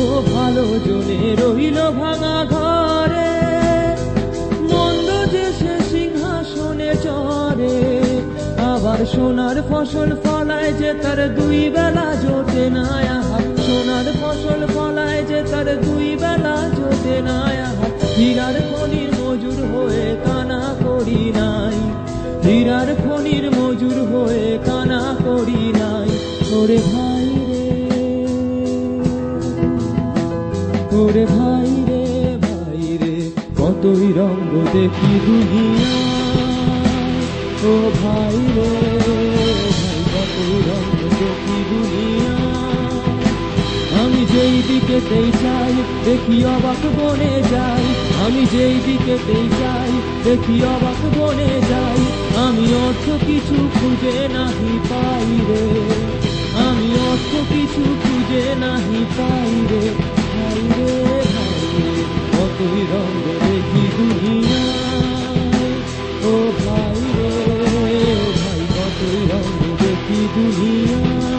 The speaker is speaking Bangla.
ও ভালো জনে রইল ভাঙা ঘরে, মন্দ যে সে সিংহাসনে চড়ে। আবার সোনার ফসল ফলায় যে তার দুই বেলা জোটে না আহার, সোনার ফসল ফলায় যে তার দুই বেলা জোটে না আহার। হীরার খনির মজুর হয়ে কানা করি নাই, হীরার খনির মজুর হয়ে কানা করি নাই। ওরে ভাই রে, ওরে ভাই রে, ভাই রে, কতই রঙ দেখি দুনিয়ায়। ও ভাই রে, ভাই কতই রঙ দেখি দুনিয়ায়। আমি যেই দিকেতেই চাই দেখি অবাক বনে যাই, আমি যেই দিকেতেই চাই দেখি অবাক বনে যাই। আমি অর্থ কিছু খুঁজে নাহি পাই রে, আমি অর্থ কিছু খুঁজে নাহি পাই রে। ভাই রে, ভাই রে, কতই রঙ দেখি দুনিয়ায়। ও ভাই রে, ভাই কতই রঙ দেখি দুনিয়ায়।